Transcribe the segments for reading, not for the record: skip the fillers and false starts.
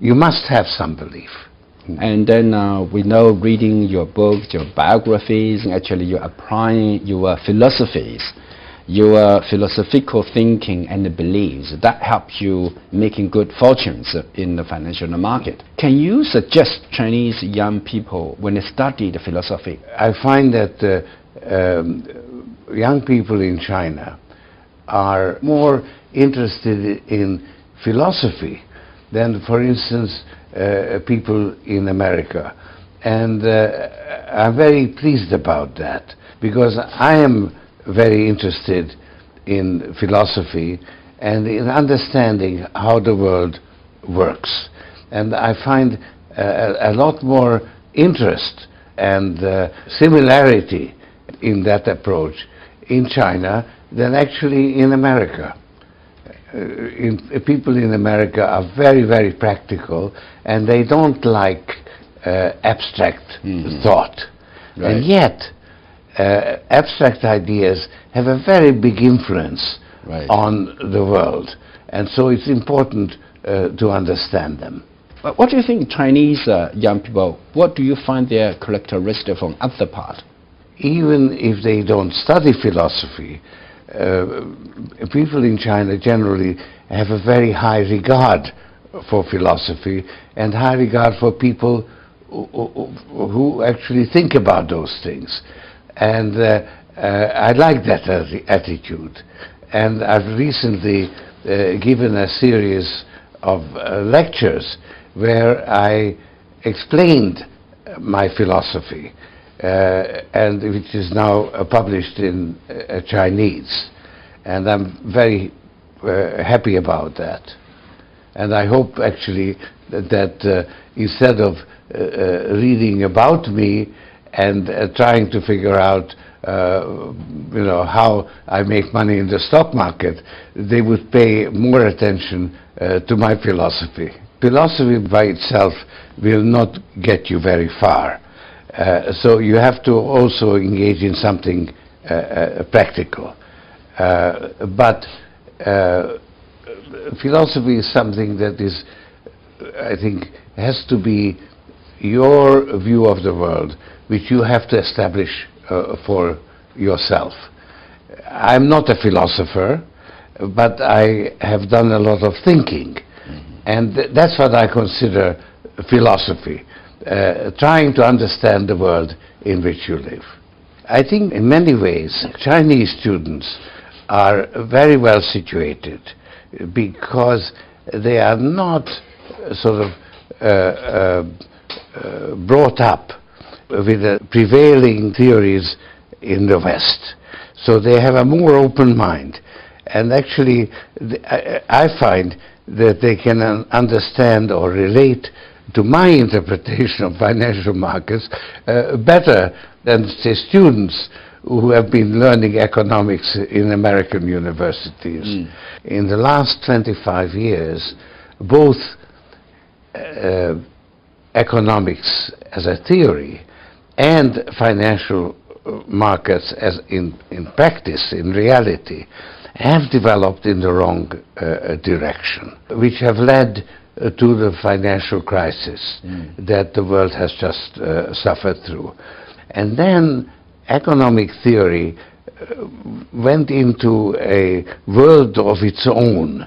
You must have some belief. And then we know, reading your books, your biographies, actually you're applying your philosophies, your philosophical thinking and the beliefs that help you making good fortunes in the financial market. Can you suggest Chinese young people, when they study the philosophy? I find that young people in China are more interested in philosophy than, for instance, people in America. And I'm very pleased about that, because I am very interested in philosophy and in understanding how the world works. And I find a lot more interest and similarity in that approach in China than actually in America. People in America are very, very practical, and they don't like abstract thought. Right. And yet, abstract ideas have a very big influence on the world, and so it's important to understand them. But what do you think Chinese young people, what do you find their characteristic from other part? Even if they don't study philosophy, people in China generally have a very high regard for philosophy and high regard for people who actually think about those things. And I like that attitude. And I've recently given a series of lectures where I explained my philosophy, and which is now published in Chinese. And I'm very happy about that. And I hope actually that instead of reading about me and trying to figure out how I make money in the stock market, they would pay more attention to my philosophy. Philosophy by itself will not get you very far. So you have to also engage in something practical. But philosophy is something that is, I think, has to be your view of the world, which you have to establish for yourself. I'm not a philosopher, but I have done a lot of thinking. And that's what I consider philosophy, trying to understand the world in which you live. I think in many ways Chinese students are very well situated because they are not sort of brought up with the prevailing theories in the West. So they have a more open mind. And actually, I find that they can understand or relate to my interpretation of financial markets better than, say, students who have been learning economics in American universities. In the last 25 years, both economics as a theory and financial markets as in practice, in reality, have developed in the wrong direction, which have led to the financial crisis that the world has just suffered through. And then economic theory went into a world of its own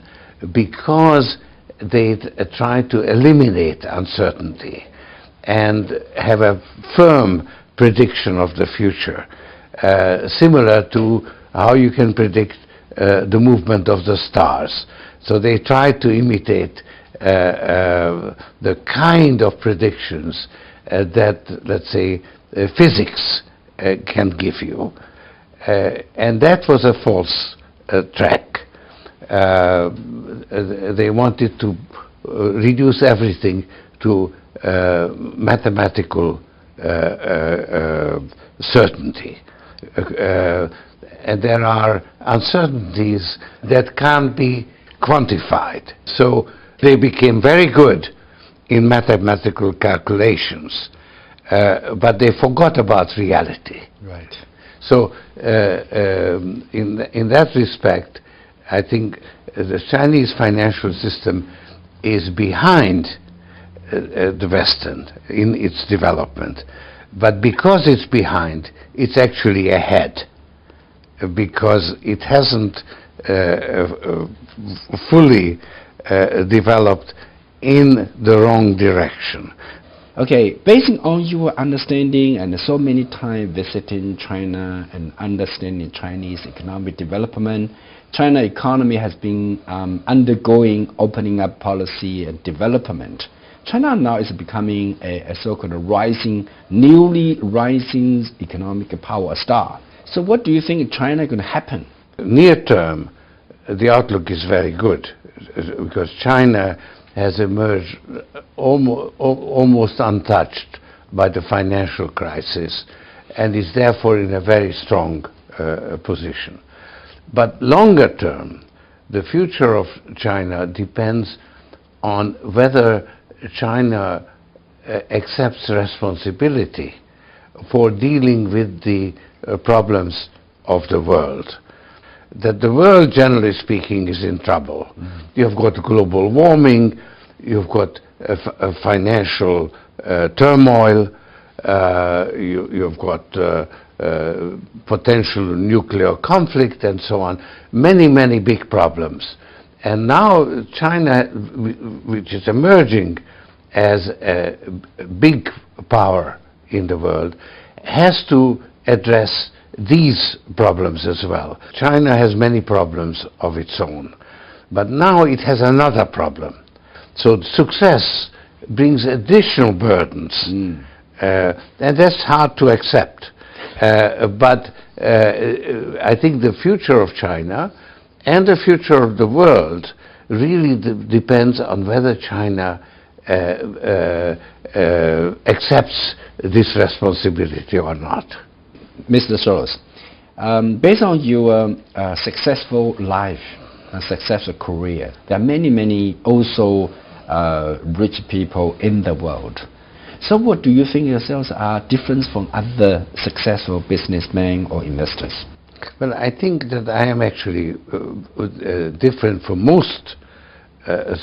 because they tried to eliminate uncertainty and have a firm prediction of the future, similar to how you can predict the movement of the stars. So they tried to imitate the kind of predictions that, let's say, physics can give you. And that was a false track. They wanted to reduce everything to mathematical certainty. And there are uncertainties that can't be quantified. So they became very good in mathematical calculations, but they forgot about reality. Right. So in that respect, I think the Chinese financial system is behind the Western in its development. But because it's behind, it's actually ahead, because it hasn't fully developed in the wrong direction. Okay, based on your understanding and so many times visiting China and understanding Chinese economic development, China economy has been undergoing opening up policy and development. China now is becoming a so-called newly rising economic power star. So what do you think China is going to happen? Near term, the outlook is very good, because China has emerged almost untouched by the financial crisis and is therefore in a very strong position. But longer term, the future of China depends on whether China accepts responsibility for dealing with the problems of the world. That the world, generally speaking, is in trouble. You've got global warming, you've got financial turmoil, you've got potential nuclear conflict and so on. Many, many big problems. And now China, which is emerging as a big power in the world, has to address these problems as well. China has many problems of its own, but now it has another problem. So success brings additional burdens, and that's hard to accept. But I think the future of China and the future of the world really depends on whether China accepts this responsibility or not. Mr. Soros, based on your successful life and successful career, there are many, many also rich people in the world. So what do you think yourselves are different from other successful businessmen or investors? Well, I think that I am actually different from most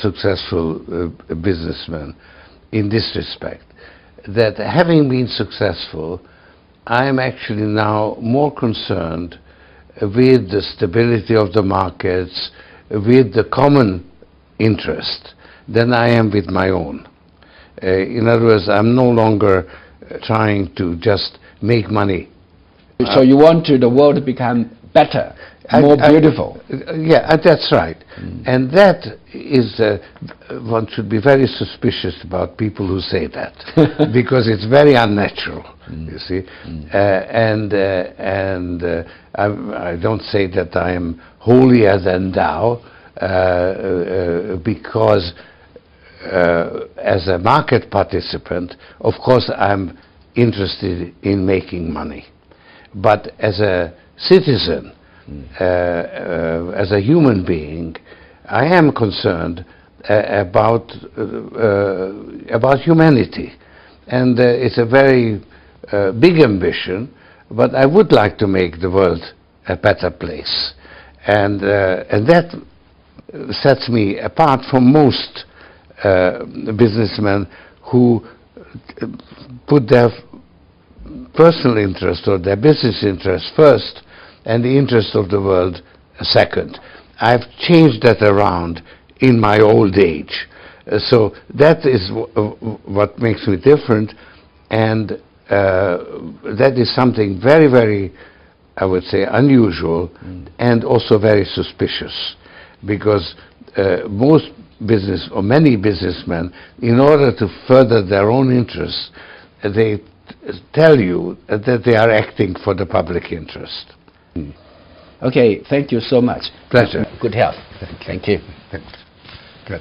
successful businessmen in this respect, that having been successful, I am actually now more concerned with the stability of the markets, with the common interest, than I am with my own. In other words, I'm no longer trying to just make money. So you want the world to become better, more beautiful? Yeah, that's right. And that is, one should be very suspicious about people who say that, because it's very unnatural, you see. I don't say that I am holier than thou, because as a market participant, of course I'm interested in making money. But as a citizen, as a human being, I am concerned about humanity. And it's a very big ambition, but I would like to make the world a better place. And that sets me apart from most businessmen who put their personal interest or their business interest first and the interest of the world second. I've changed that around in my old age. So that is what makes me different, and that is something very, very, I would say, unusual and also very suspicious, because most business, or many businessmen, in order to further their own interests, they tell you that they are acting for the public interest. Okay, thank you so much. Pleasure. Good health. Thank you. Good.